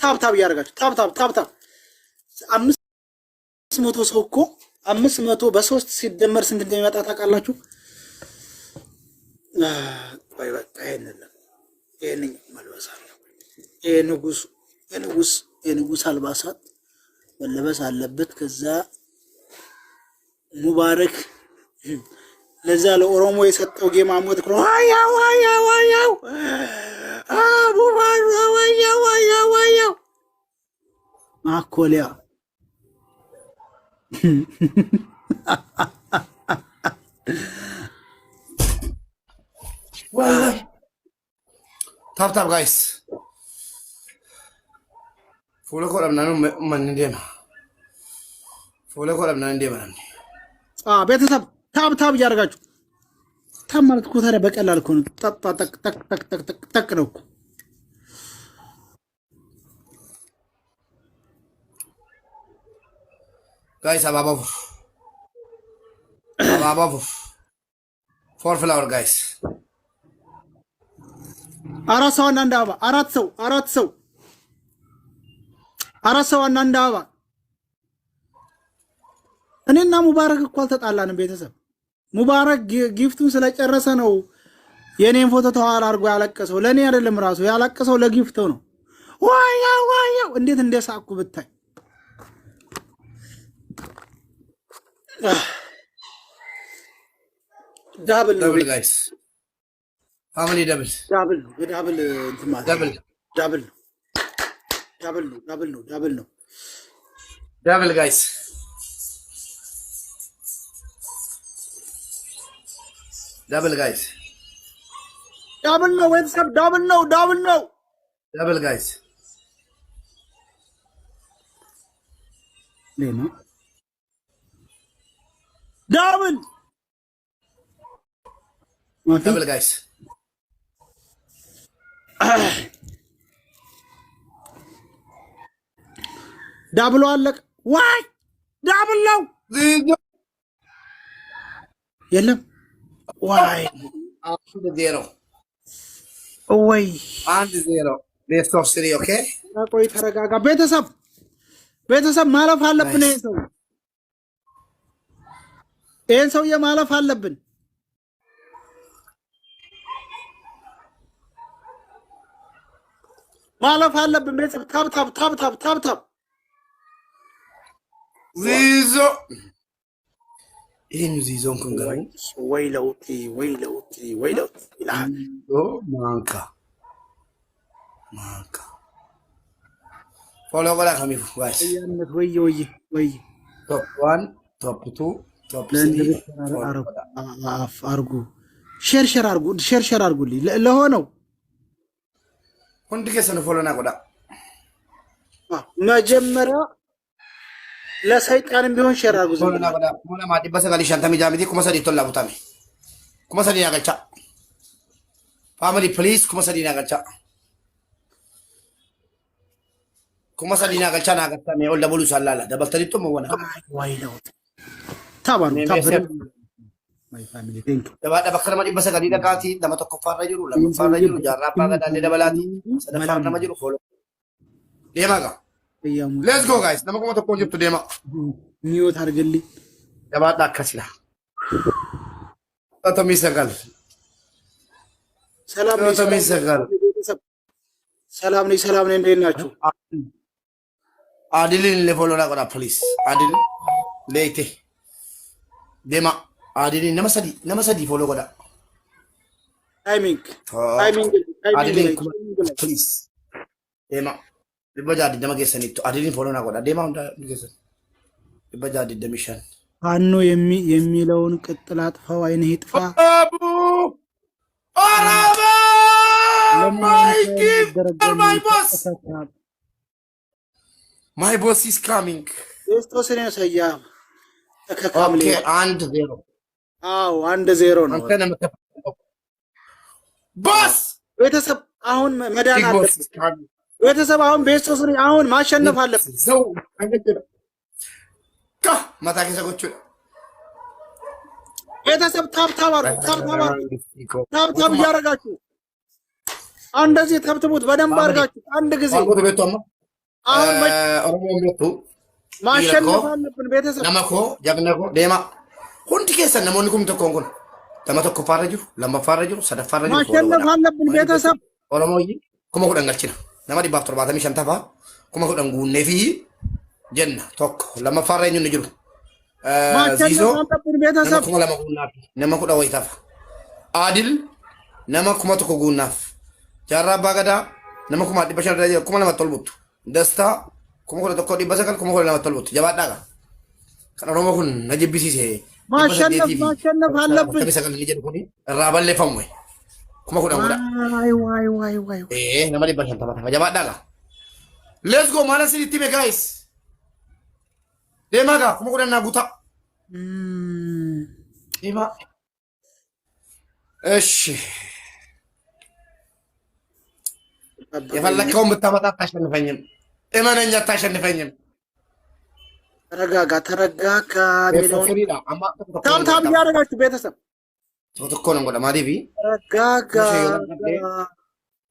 ታብታብ እያደረጋችሁ ታብታብ 500 ሰው እኮ 500 በ3 ሲደመር ስንት እንደሚመጣ ታውቃላችሁ? ቆይ በቃ ይሄንን መልበስ አለ። የንጉስ አልባሳት መለበስ አለበት። ከዛ ሙባረክ ለዛ ለኦሮሞ የሰጠው ጌማ ሞት ክሮ ዋያው ዋያው ማኮሊያ ታፕ ጋይስ ፎሎ ኮረምና ነው ማን እንደማ ፎሎ ኮረምና እንደማ ቤተሰብ ታብ እያደረጋችሁ ታብ ማለት እኮ ታዲያ በቀላል እኮ ነው። ጠቅ ነው እኮ ጋይስ አባባቡ ፎር ፍላወር ጋይስ አራት ሰው አንድ አበባ አራት ሰው አንድ አበባ። እኔና ሙባረክ እኮ አልተጣላንም ቤተሰብ። ሙባረክ ጊፍቱን ስለጨረሰ ነው የኔን ፎቶ ተዋል አድርጎ ያለቀሰው። ለኔ አይደለም ራሱ ያለቀሰው ለጊፍቱ ነው። ዋያው እንዴት እንደሳቁ ብታይ። ዳብል ጋይስ ፋሚሊ ዳብል እንትን ማለት ዳብል ጋይስ ዳብል ነው ቤተሰብ ዳብል ጋይስ ሌላ ዳብል ጋይስ ዳብሎ አለቅ ዋይ ዳብል ነው የለም ዋይ 1-0 ወይ 1-0 ቤስት ኦፍ 3 ኦኬ። ቆይ ተረጋጋ ቤተሰብ ማለፍ አለብን። ይሄን ሰውዬ ማለፍ አለብን። ቤተሰብ ታብ ዚዞ ይሄን ዚዞን ከንገራይ ወይ ለውጥ ማንካ ፎሎ ቆላ ከሚፉ ጋይስ ወይ ቶፕ 1 ቶፕ 2 ቶፕ 3 አርጉ ሼር አርጉልኝ ለሆነው ሁንድ ከሰነ ፎሎና ቆዳ መጀመሪያ ለሰይጣንም ቢሆን ሼር አርጉ። ፎሎና ቆዳ ሞላ ማዲ በሰጋሊ ሻንታሚ ጃሚቲ ኩመሰዲ ቶላ ቡታሚ ኩመሰዲ ያገልቻ ፋሚሊ ፕሊዝ ኩመሰዲ ያገልቻ ኩመሰዲ ያገልቻ ናገታሚ ወልደ ሙሉ ሳላላ ደበልተሪቶ መወና ዋይለው ታባሩ ማይ ፋሚሊ ቴንክ ደባዳ በከረማ በሰጋሊ ደቃቲ ለመተኮፋራ ጅሩ ለመፋራ ጅሩ ጃራባ ገዳለ ደበላቲ ሰደፋራ ነመጅሩ ፎሎ ዴማጋ ሌትስ ጎ ጋይስ ለመቆም ተቆም ጅብቱ ዴማ ሚውት አርግልኝ ደባዳ ከስላ ተሚሰጋል ሰላም ነኝ እንዴት ናችሁ? አዲልን ለፎሎና ቆዳ ፕሊዝ አዲል ለይቴ ዴማ አዲልን ነመሰዲ ፎሎ ቆዳ ታይሚንግ ፕሊዝ ዴማ ሊበጃዲ ደመገሰኒቱ አዲልን ፎሎና ቆዳ ዴማ እንዳ ሊገሰን ሊበጃዲ ደሚሻን ፋኖ የሚለውን ቅጥል አጥፋው አይነ ይጥፋ አራባ My boss is coming. Esto se nos allá. Okay, 1-0. አዎ 1-0 ነው። ቦስ ቤተሰብ አሁን መዳን አለበት። ቤተሰብ አሁን ቤስቶስ አሁን ማሸነፍ አለበት። ዘው አንገደ ማታከ ሰጎቹ ቤተሰብ ታብ እያደረጋችሁ እንደዚህ ተብትቡት በደንብ አድርጋችሁ አንድ ጊዜ አሁን ኦሮሞ ምቱ ማሸነፍ አለብን ቤተሰብ ነመኮ ጀግነኮ ዴማ ሁንዲ ከሰን ነሞን ኩም ተኮንኩን ተመተኮ ፋረጁ ለማፋረጁ ሰደፋረጁ ማሸነፍ አለብን ቤተሰብ ኦሮሞይ ኩማ ኩዳን ገልችና ነማ ዲባፍ ተርባተሚ ሸንተፋ ኩማ ኩዳን ጉኔ ፊ ጀና ቶክ ለማፋረኙ ንጅሩ ዚዞ ቤተሰብ ኩማ ለማጉናፍ ነማ ኩዳ ወይታፍ አድል ነማ ኩማ ተኮ ጉናፍ ጃራ ባገዳ ነማ ኩማ ዲበሻ ደረጃ ኩማ ለማተልቡት ደስታ ኩማ ኩዳ ተኮ ዲበሰከል ኩማ ኩዳ ለማተልቡት ጀባዳጋ ከነ ኦሮሞ ኩን ነጅቢሲሴ ማሸነፍ አለብን ተበሰከል ልጅ ኩኒ ራባለ ፈምወይ ኩማ ኩዳ ኩዳ ዋይ ነማ ዲበሻ ተባታ ጀባዳጋ ሌትስ ጎ ማለት ሲቲ ሜ ጋይስ ደማጋ ኩማ ኩዳ ናጉታ ኢማ እሺ የፈለከውን ብታመጣ አታሸንፈኝም። እመነኛ አታሸንፈኝም። ተረጋጋ ታም ያደረጋችሁ ቤተሰብ ቶኮ ነው ወደ ማዲቪ ተረጋጋ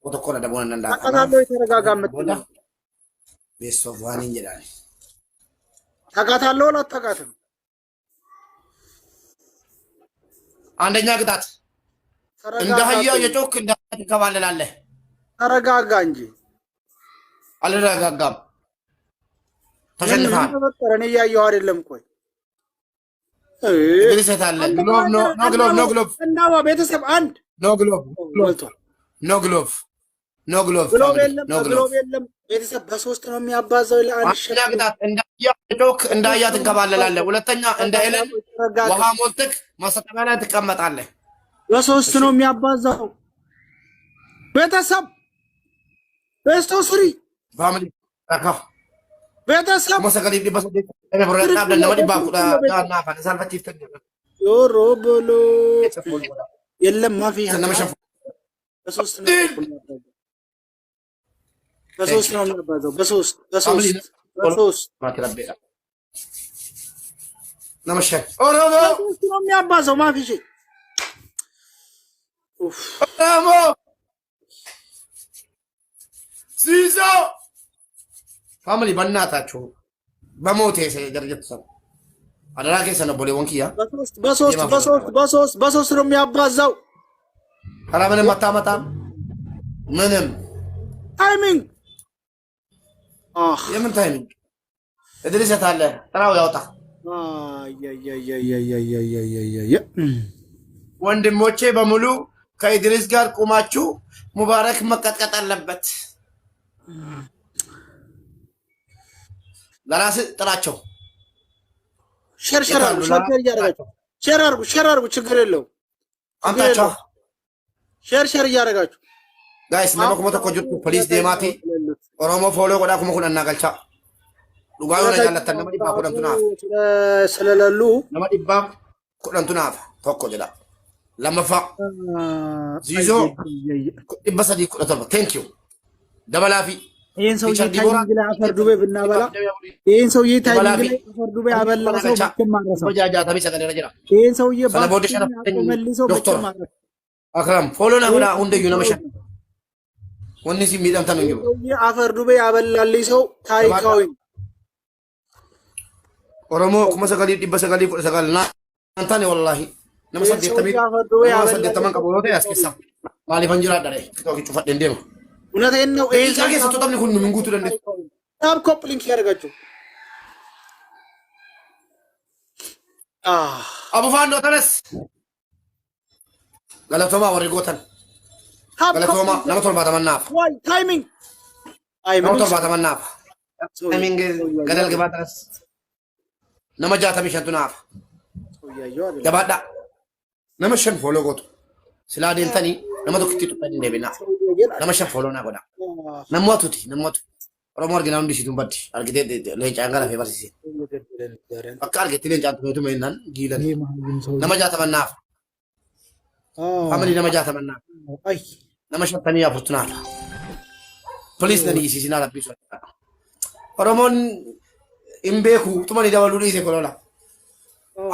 ቶኮ ነው ደቦና እንዳ አቃታለሁ የተረጋጋ ምትላ ቤሶ ዋኒ ይላል ታቃታለሁ ላታቃተም አንደኛ ቅጣት እንደ ሀያ የጮክ እንደ ተከባለላለህ ተረጋጋ እንጂ አልረጋጋም። ተሸንፈሃል። እኔ እያየሁ አይደለም። ቆይ ግልሰታለ ግሎብ ኖ ግሎብ እናዋ ቤተሰብ አንድ ኖ ግሎብ የለም። ቤተሰብ በሶስት ነው የሚያባዛው። ለአንድ ሸቅጣት እንዳያ ጮክ እንዳያ ትንከባለላለህ። ሁለተኛ እንደ ኤለን ውሃ ሞልተክ ማሰጠሚያ ላይ ትቀመጣለህ። በሶስት ነው የሚያባዛው ቤተሰብ በስቶ ስሪ ፋሚሊ ታካ ቤተሰብ መሰከሊ ዲባስ እኔ ብረጣ ደለ ወዲ ባኩዳ ዳና ፈነሳልፈት ይፈት ዮሮ ቦሎ የለም ማፊ በሶስት ነው የሚያባዛው በሶስት ነመሸ ኦሮሞ ነው የሚያባዛው ማፊ ኦሮሞ ሲዞ ፋሚሊ በእናታችሁ በሞቴ ጀርጀት ሰው አደራ ከሰነ ቦሌ ወንኪያ በሶስት ነው የሚያባዛው። ኧረ ምንም አታመጣም። ምንም ታይሚንግ የምን ታይሚንግ እድሪስ የታለ ጥራው ያውጣ። ወንድሞቼ በሙሉ ከኢድሪስ ጋር ቁማችሁ ሙባረክ መቀጥቀጥ አለበት። ለራስ ጥራቸው ሸር አድርጉ ችግር የለውም። አምጣቸው ሸር እያደረጋችሁ ጋይስ ነማ ኩመ ተኮ ጅርቱ ፖሊስ ዴማቲ ኦሮሞ ፎሎ ጎዳ ኩመ ኩን እናገልቻ ዱጋዩ ነው ያለተ ነማ ዲባ ኩደንቱና ስለለሉ ነማ ዲባ ኩደንቱና ተኮ ጀዳ ለመፋ ዚዞ ዲበሰዲ ኩደተል ቴንክ ዩ ደበላፊ ይሄን ሰው ታይሚንግ ላይ አፈር ዱቤ ብናበላ ይሄን ሰው ታይሚንግ ላይ አፈር ዱቤ አበላ ሰው በተማረሰው ወጃጃ ተቢሰ ገለ ረጅራ ይሄን ሰው መልሰው በተማረሰው አክራም ፎሎና ጎዳ ሁንደዩ ነመሸ ወንሲ ሚዳም ተነኝ አፈር ዱቤ አበላልኝ ሰው ታሪካዊ ኦሮሞ ኩመ ሰገሊ ዲበሰ ገሊ ኩደ ሰገልና አንታኔ ወላሂ ነመሰደ ተሚድ ነመሰደ ተመን ቀቦሎተ ያስከሳ ማሊ ፈንጅራ ዳሬ ቶኪ ጩፈደ እንደም እውነቴን ነው። ይሄ ታርጌት ሰጥቶታም ሁሉ ምንጉቱ ደንደ ታብ ኮፕሊንግ ያደርጋችሁ አቡፋንዶ ተነስ ገለቶማ ወሪጎተን ገለቶማ ለሞቶር ባተመናፍ ታይሚንግ ለሞቶር ባተመናፍ ታይሚንግ ገደል ግባ ተነስ ነመጃ ተሚሸንቱናፍ ገባዳ ነመሸን ፎሎ ጎቱ ስላዴንተኒ ነመቶ ክቲቱ እንደቢና ነመሸን ፎሎ ና ጎዳ ነሞቱቲ ነሞቱ ኦሮሞ አርገና እንዲ ሲቱን በዲ አርገቴ ለጫንጋላ ፌቨርሲሲ በቃ አርገቴ ለጫንቱ ቤቱ መይናን ጊለን ነመጃ ተመናፍ ፋሚሊ ነመጃ ተመናፍ አይ ነመሸን ተኒያ ፉርቱና ፖሊስ ነኒ ሲሲና ለቢሶ ኦሮሞን ኢምቤኩ ቱማኒ ዳወሉ ዲሴ ኮሎላ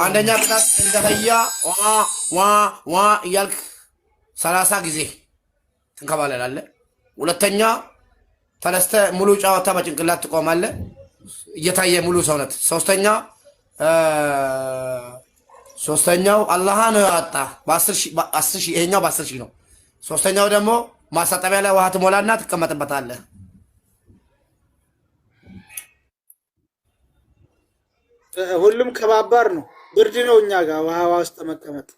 አንደኛ ቅጣት እንደፈያ ዋ እያልክ 30 ጊዜ ትንከባለላለህ። ሁለተኛ ተነስተ ሙሉ ጨዋታ በጭንቅላት ትቆማለህ። እየታየ ሙሉ ሰውነት። ሶስተኛው አላህ ነው ያወጣ በ10 ሺህ ይሄኛው በ10 ሺህ ነው። ሶስተኛው ደግሞ ማሳጠቢያ ላይ ውሃ ትሞላና ትቀመጥበታለህ። ሁሉም ከባባር ነው። ብርድ ነው እኛ ጋር ውሃ ውስጥ መቀመጥ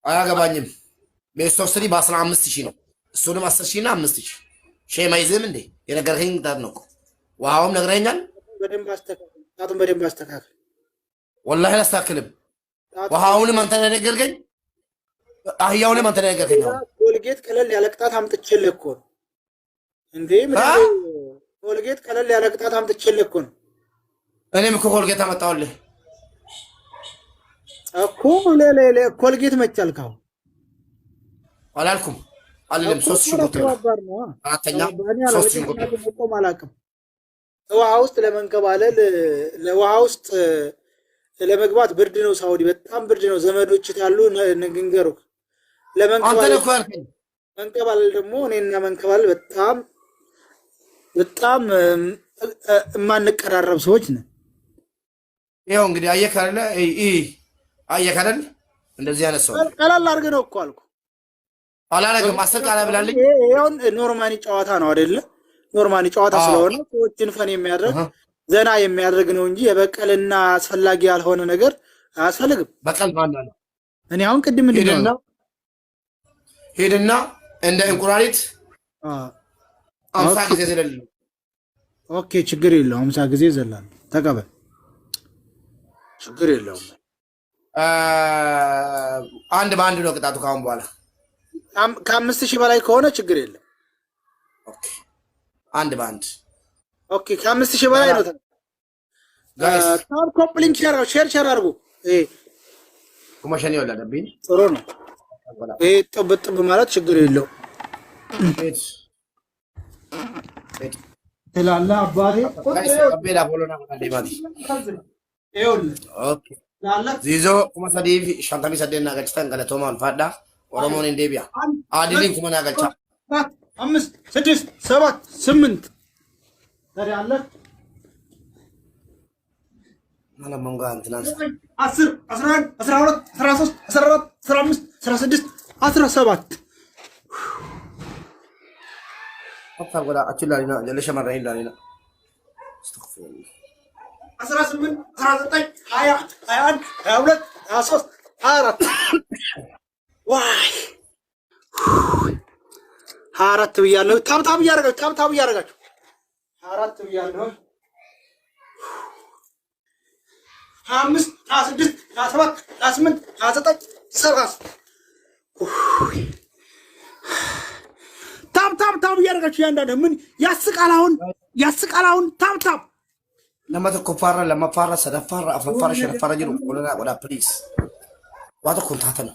አያገባኝም። ቤስት ኦፍ 3 በ15 ሺህ ነው። እሱንም 10 ሺህ እና 5 ሺህ ሼም አይዝም እንዴ? የነገርከኝ ጣት ነው እኮ ውሃውም ነግረኛል። በደንብ አስተካክል። ወላሂ አላስተካክልም። ውሃውንም አንተ ነገርከኝ፣ አህያውንም አንተ ነገርከኝ። ኮልጌት ቀለል ያለ ቅጣት አምጥቼልህ እኮ ነው እንዴ? ኮልጌት ቀለል ያለ ቅጣት አምጥቼልህ እኮ ነው። እኔም እኮ ኮልጌት አመጣሁልህ እኮ። ኮልጌት መቻልካው አላልኩም አልልም። 3 ሺህ ቁጥር አራተኛ 3 ሺህ ቁጥር አላውቅም። ውሃ ውስጥ ለመንከባለል ለውሃ ውስጥ ለመግባት ብርድ ነው። ሳውዲ በጣም ብርድ ነው። ዘመዶች ካሉ ንግንገሩ። መንከባለል ደግሞ እኔና መንከባለል በጣም የማንቀራረብ ሰዎች ነን። ይኸው እንግዲህ አየህ አይደል? እንደዚህ አይነት ሰው ቀላል አድርገህ ነው እኮ አልኩህ። አላረግም 10 ቃል ብላለኝ። ይሄውን ኖርማኒ ጨዋታ ነው አይደለ? ኖርማኒ ጨዋታ ስለሆነ ሰዎችን ፈን የሚያደርግ ዘና የሚያደርግ ነው እንጂ የበቀልና አስፈላጊ ያልሆነ ነገር አያስፈልግም። በቀል ማን ነው? እኔ አሁን ቅድም ሄድና እንደ እንቁራሪት 50 ጊዜ ዘለል። ኦኬ ችግር የለውም። 50 ጊዜ ዘላል ተቀበል። ችግር የለውም። አንድ በአንድ ነው ቅጣቱ ካሁን በኋላ። ከ5000 በላይ ከሆነ ችግር የለም። ኦኬ አንድ በአንድ ኦኬ። ከ5000 በላይ ነው። ጋይስ ታብ ኮፕሊንግ ሼር አድርጉ። ኮመሽን ይወላደብኝ ጥሩ ነው። ጥብ ማለት ችግር የለው ትላላ አባቴ ዚዞ kuma sadii fi 58 nagalchitan galatooma ulfaadha. Oromoon hin deebi'a. Aadiliin kuma nagalcha 5 6 7 8 ታዲያለ ማለት መንጋ እንትናስ 10 11 12 13 14 15 16 17 አታጎዳ አችላሊና ለሸመራይ ላሊና 18 19 20 21 22 23 24 ዋይ 24 ብያለሁ። ታብታብ እያደረጋችሁ 24 ብያለሁ። 25 26 27 28 29 30 ታብ እያደረጋችሁ ያንዳንዱ ምን ያስቃል አሁን ታብ لما تكفر لما فار سدفر أففر شرفر جلو ولا بليس وهذا كنت هاتنا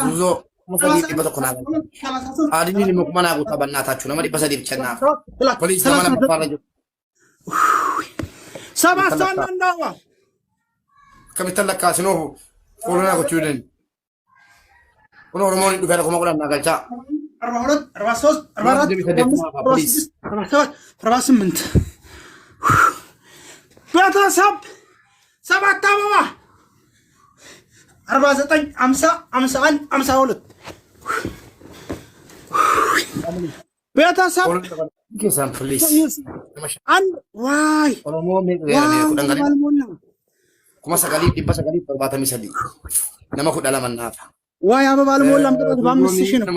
زوزو مفاجئ تبغى تكون هذا أديني اللي مكمنا أقول تبنا تاچو نما دي بس دي بتشنا بليس لما فار جلو سبع سنين دعوة كم يتلقى كاسينو كورونا كتيرين كنا هرموني دوباره كم أقول أنا قلتا 43 44 48 ቤተሰብ 7 አበባ 49 50 51 52 ቤተሰብ አንድ ዋይ kuma sagalii dhibba sagalii 73 nama 10 mannaata ዋይ አበባ አልሞላም። ቅጣቱ በ5000 ነው።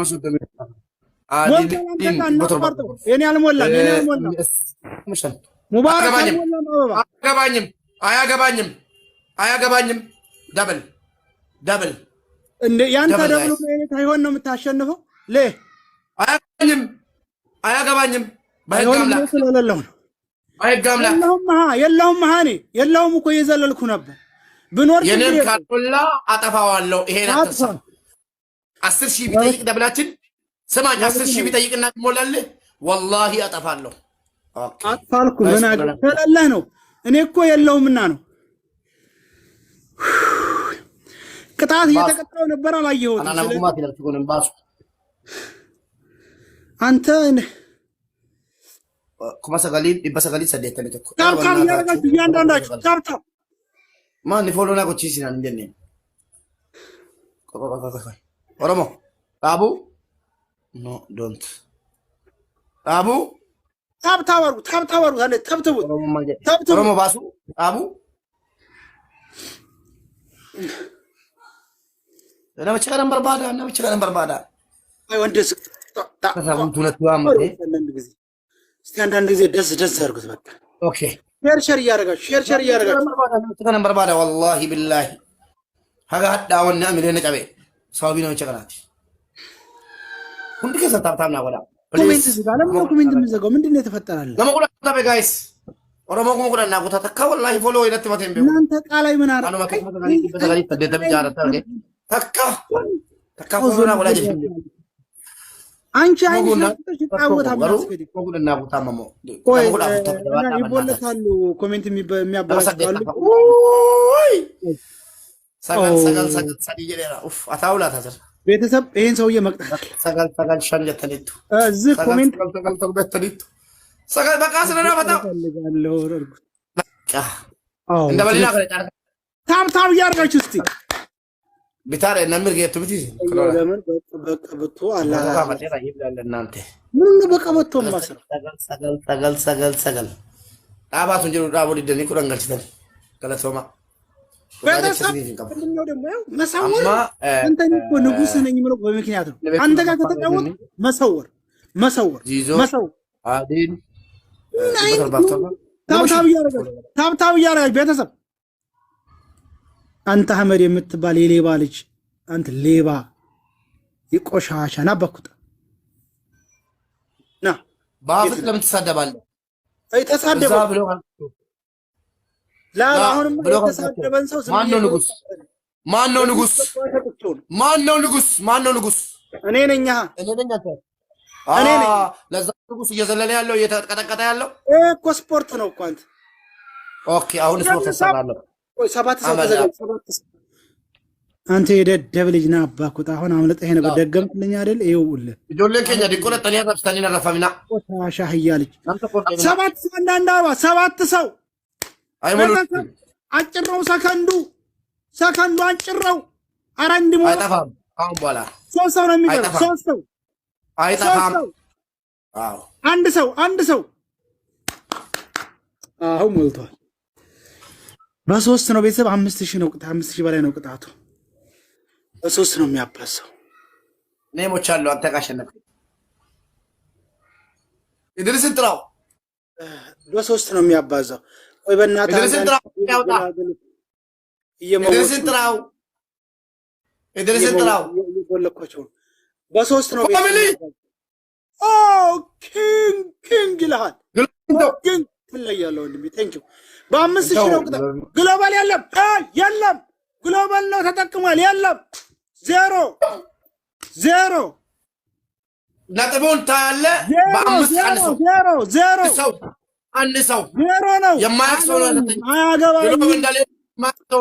የኔ አልሞላም። ሙባረክ አያገባኝም። ደብል እንደ ያንተ ደብሉ ታይሆን ነው የምታሸንፈው። አያገባኝም። በህጋምላ የለውም እኮ የዘለልኩ ነበር ብኖር የኔም ካርቶላ አጠፋዋለሁ። ይሄን አትርሳ። 10,000 ቢጠይቅ ደብላችን ስማኝ፣ 10,000 ቢጠይቅና ትሞላለህ። ወላሂ አጠፋለሁ። አጥፋልኩ ምን አገለለህ ነው። እኔ እኮ የለውምና ነው ቅጣት እየተቀጣው ነበር። አላየሁትም። አንተ kuma sagalii dhibba sagalii saddeettamii tokko. ታብ ታብ እያደረጋችሁ እያንዳንዳችሁ ታብ ታብ Maanni fooloo naa gochiisin hin jenneen. Oromoo dhaabuu? No don't. Dhaabuu? ታብ ታብ አድርጉ ታብ ታብ አድርጉ አንዴ ተብትቡት ተብትቡት Oromoo baasuu? Dhaabuu? Namicha kanan barbaada namicha kanan barbaada. አይ ወንደስ Kasaabumtuu natti waammate. እስቲ አንዳንድ ጊዜ ደስ ደስ አድርጉት በቃ Okay. ሼር ሼር እያደረጋችሁ ሼር ሼር እያደረጋችሁ Kanan barbaada wallaahi billaahi. Haga hadhaa wanni amilee na cabe. Sababii namicha kanaati. Hundi keessan taaptaam naa godhaa. ኮሜንት ዝጋ ለምን ነው ኮሜንት የምዘጋው ምንድን ነው የተፈጠራለ Nama kudhan tabe guys. Oromoo kuma kudhan naa kutaa takka wallaahi foloo irratti mateen beeku. እናንተ ቃላይ ምን አረ Anuma tokko sagalii dhibba sagalii saddeettamii jaarratti arge. Takka foloo naa godhaa jechuudha. አንቺ አይንሽ Moguun ለጥሽ ይጣወታል garuu ማስገዲ kudhan naa kutaa mamoo. ቆይ Nama kudhan afurtama እና jabaadhaa mannaa taate. ይቦለታሉ ኮሜንት Nama የሚያበላሹ saddeet አሉ takka. Uuuuy! Sagal sadii jedheera. Uff ataa ulaataa jira. ቤተሰብ ይሄን ሰውዬ መቅጣት Sagal shan jettaniittu. እዚህ ኮሜንት Sagal tokko jettaniittu. Sagal baqaa sina dhaabataa. ፈልጋለሁ አድርጉት አዎ Inda bal'inaa kana caala. ታብ ታብ እያደረጋችሁ እስቲ Bitaadha namni ergeettu miti. ለምን በቀበቶ አላ Kaafateera ibdalle naante. ምን በቀበቶ ማሰር Sagal. Dhaabaatu hin jiru dhaabuu diddanii kudhan galchitan. Galatooma. ቤተሰብ ምንድነው ደግሞ ያው መሰወር አንተ እኮ ንጉስ ነኝ የምለው በምክንያት ነው አንተ ጋር ከተጫወት መሰወር ዚዞ መሰወር አዲን ታብታብ እያደረጋችሁ ቤተሰብ አንተ አህመድ የምትባል የሌባ ልጅ አንተ ሌባ የቆሻሻ ና በኩት ና ባፍት ለምን ትሳደባለህ? አይ ተሳደበ እዛ ብሎ ላ አሁንም የተሳደበን ሰው ማን ነው ንጉስ? ማን ነው ንጉስ? እኔ ነኝ እኔ ነኝ አንተ እኔ ነኝ ለዛ ንጉስ እየዘለለ ያለው እየተቀጠቀጠ ያለው እኮ ስፖርት ነው እኮ አንተ ኦኬ አሁን ስፖርት ተሰራለሁ ወይ ሰባት ሰው ተዘጋጅ ሰባት ሰው አንተ የደደብ ልጅ ና አባኩት አሁን አምልጠህ ነበር ደገምክልኝ አይደል ይኸውልህ ጆሌን ከኛ ዲቆለ ተኒያ ተስተኒና ረፋሚና ሻህያ ልጅ ሰባት ሰው እንዳንዳባ ሰባት ሰው አይሞሉ አጭረው ሰከንዱ አንጭረው አራንድ ሞ አይጠፋም አሁን በኋላ ሶስት ሰው ነው የሚገርም ሶስት ሰው አይጠፋም አዎ አንድ ሰው አሁን ሞልቷል በሶስት ነው ቤተሰብ 5000 ነው 5000 በላይ ነው ቅጣቱ በሶስት ነው የሚያባሰው ኔሞች አሉ አንተ ካሸነፍ ኢድሪስን ጥራው በሶስት ነው የሚያባዛው ወይ በእናትህ ኢድሪስን ጥራው ያውጣ ኢድሪስን ጥራው እየጎለኳቸው በሶስት ነው ኦ ኪንግ ይልሃል ኪንግ ትለያለህ ወንድሜ ቴንኪው በ5000 ነው ቅጣት ግሎባል የለም ግሎባል ነው ተጠቅሟል የለም ዜሮ ነጥቡን ታያለ በአምስት አንሰው አንሰው ዜሮ ነው የማያክሰው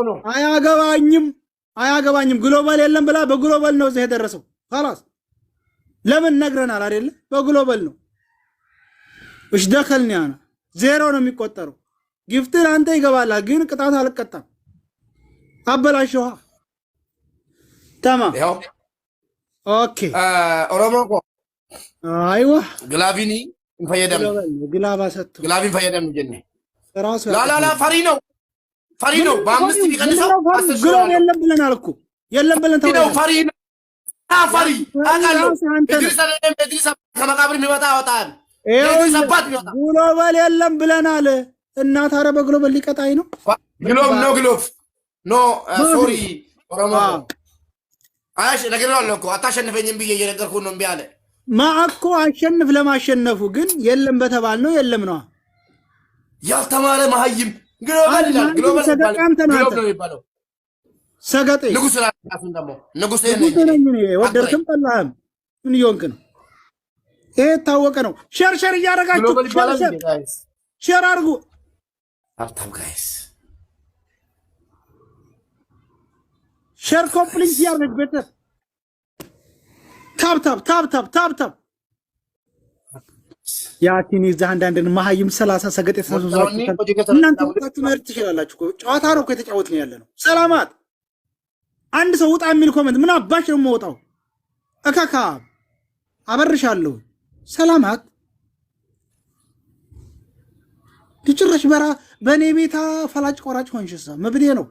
ነው አያገባኝም ግሎባል የለም ብላ በግሎባል ነው እዚህ የደረሰው خلاص ለምን ነግረናል አይደል በግሎባል ነው እሺ ደከልኝ አና ዜሮ ነው የሚቆጠረው ጊፍትን አንተ ይገባላ ግን ቅጣት አልቀጣም አበላሽዋ تمام ያው ኦኬ ኦሮሞኮ አይዋ ግላቪኒ እንፈየደም ግላባሰቱ ግላቪን ፈየደም ጀነ ራሱ ላላላ ፈሪ ነው በአምስት ቢቀንሰው ግሎብ የለም ብለናል እኮ የለም ብለን ተው ፈሪ አቃለው እድሪስ ከመቃብር የሚወጣ ያወጣል እድሪስ አባት ይወጣ ግሎባል የለም ብለናል እና ታዲያ በግሎባል ሊቀጣይ ነው ግሎብ ኖ ሶሪ ኦሮሞ አይሽ ነገርአለሁ እኮ አታሸንፈኝም ብዬ እየነገርኩ ነው እምቢ አለ ማአኮ አሸንፍ ለማሸነፉ ግን የለም በተባል ነው የለም ነው ያልተማረ መሀይም ግሎባል ነው ይባለው ሰገጤ ንጉስ ራሱን ደግሞ ንጉስ ነኝ ወደድክም ጠላህም ምን ይሆንክ ነው ይሄ ታወቀ ነው ሸር እያደረጋችሁ ሸር አድርጉ አርታም ጋይስ ሸር ኮምፕሊት ያርግ ቤተሰብ ታብ ያቲን ይዛ አንዳንድን መሀይም 30 ሰገጥ የተሰዘዛችሁ እናንተ ወጣችሁ መርጥ ትችላላችሁ እኮ ጨዋታ ነው እኮ የተጫወትን ያለ ነው። ሰላማት አንድ ሰው ውጣ የሚል ኮሜንት ምን አባሽ ነው የምወጣው? እካካ አበርሻለሁ። ሰላማት ትጭራሽ በኔ ቤታ ፈላጭ ቆራጭ ሆንሽሳ መብዴ ነው።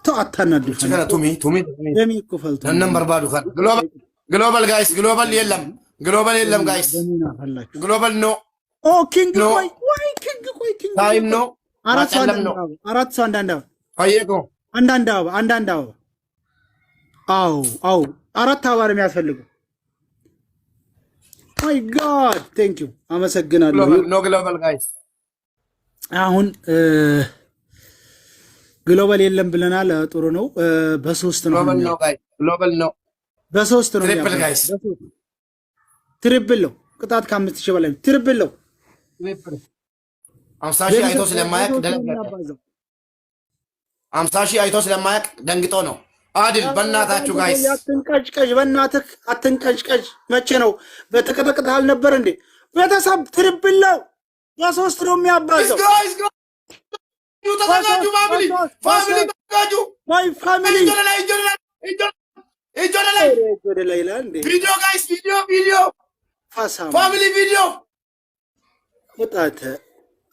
ተአታናዱ ቱሚ ደሚ እኮ ፈልቶ ነን በርባዱ ካል ግሎባል ጋይስ ግሎባል የለም ጋይስ ግሎባል ኖ ኦ ኪንግ ቆይ ኪንግ ታይም ኖ አራት ሰው አንዳንድ አየቆ አንዳንድ አበባ አው አራት አበባ ነው የሚያስፈልገው። ማይ ጋድ ቴንክ ዩ አመሰግናለሁ። ኖ ግሎባል ጋይስ አሁን ግሎባል የለም ብለናል። ጥሩ ነው። በሶስት ነው ግሎባል ነው በሶስት ነው ትሪፕል ጋይስ ትሪፕል ነው። ቅጣት ከ5000 በላይ ትሪፕል ነው። 50,000 አይቶ ስለማያቅ ደንግጦ 50,000 አይቶ ስለማያቅ ደንግጦ ነው። አድል በእናታችሁ ጋይስ አትንቀጭቀጭ፣ በእናትህ አትንቀጭቀጭ። መቼ ነው በተቀጠቀጠ አልነበር እንዴ? ቤተሰብ ትሪፕል ነው። በሶስት ነው የሚያባዘው። ተዘጋጁ ፋሚሊ ተዘጋጁ። ወይ ፋሚሊ ቪዲዮ ጋይስ ቪዲዮ ፈሳም ፋሚሊ ቪዲዮ ወጣተ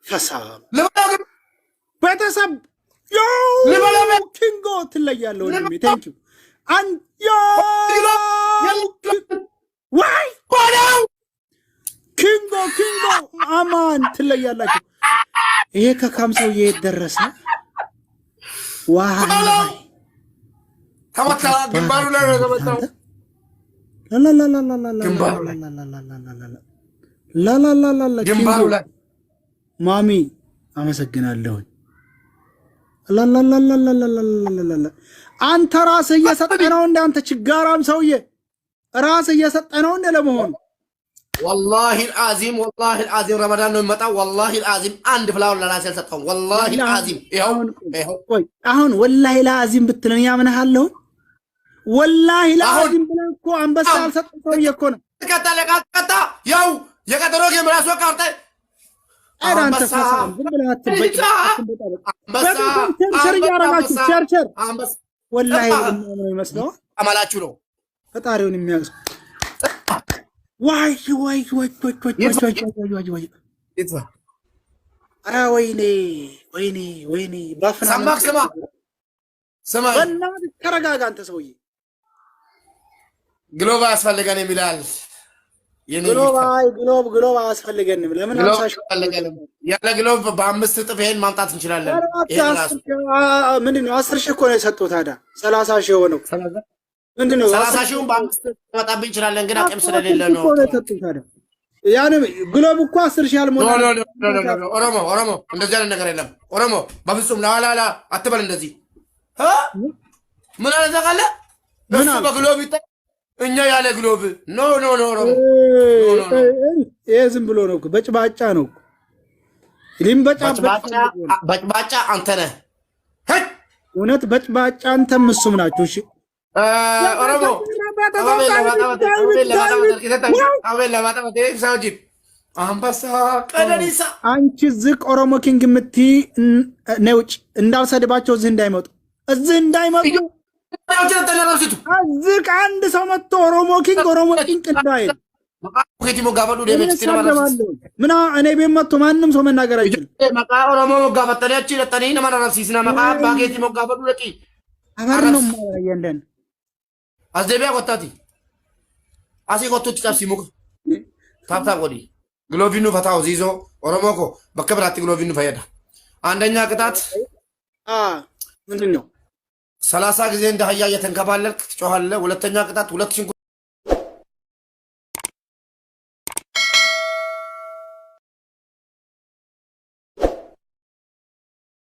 ፈሳም ለምን ቤተሰብ ኪንጎ ትለያለህ ወንድሜ። ቴንክ ዩ ዋይ ኪንጎ አማን ትለያላችሁ። ይሄ ከካም ሰውዬ ደረሰ። ዋይ ተመታ ግንባሩ ላይ ነው ተመታው። ግንባሩ ላይ ማሚ አመሰግናለሁ። አንተ ራስህ እየሰጠህ ነው እንደ አንተ ችጋራም ሰውዬ ራስህ እየሰጠህ ነው እንደ ለመሆኑ والله العظيم رمضان ነው የሚመጣው። والله العظيم አንድ ፍላወር ለራሴ አልሰጠሁም። والله العظيم ይሄው ቆይ አሁን والله العظيم ብትለን ያምንሃለሁ። والله العظيم ብለን እኮ አንበሳ አልሰጠው ሰውዬ እኮ ነው። ቀጣ ያው የቀጠሮ ጌም ራሱ ካርታ አንተ ፈሳም ዝም ብለህ አትበጭ። ቸርቸር والله ነው የሚመስለው አማላችሁ ነው ፈጣሪውን የሚያውቅ ዋይ ኧረ ወይኔ ባፍና ስማ በእናትህ ተረጋጋ አንተ ሰውዬ። ግሎብ አያስፈልገን የሚላል ግሎብ አያስፈልገንም። ለምን ያለ ግሎብ በ5 እጥፍ ይሄን ማምጣት እንችላለን። ምንድን ነው 10,000 እኮ ነው የሰጡት። ታዲያ 30,000 ሆነው ምንድን ነው 30,000 በ5 መጣብኝ እንችላለን፣ ግን አቅም ስለሌለ ነው። ያን ግሎብ እኮ 10,000 ያልሞላ ኦሮሞ እንደዚህ አይነት ነገር የለም። ኦሮሞ በፍጹም ላላላ አትበል እንደዚህ ምን አለ ዘቃለ እሱ በግሎብ እኛ ያለ ግሎብ ኖ ኦሮሞ ይሄ ዝም ብሎ ነው፣ በጭባጫ ነው። በጭባጫ አንተ ነህ እውነት፣ በጭባጫ አንተም እሱም ናቸው። እሺ ኦሮሞ አንቺ ዝቅ ኦሮሞ ኪንግ የምትይ ነውጭ እንዳልሰድባቸው እዚህ እንዳይመጡ ዝቅ አንድ ሰው መጥቶ ኦሮሞ ኪንግ እንዳይል ምና እኔ ቤት መጥቶ ማንም ሰው መናገር አይችልም። አባር ነው ማያየንደን አዝደቢያ ወጣቲ አሲ ቆጥቶ ጫሲ ሙቅ ታታ ቆዲ ግሎቪኑ ፈታው ዚዞ ኦሮሞኮ በከብራት ግሎቪኑ ፈየዳ አንደኛ ቅጣት ምንድነው 30 ጊዜ እንደ አህያ እየተንከባለልክ ትጮሃለህ። ሁለተኛ ቅጣት 2 ሽንኩርት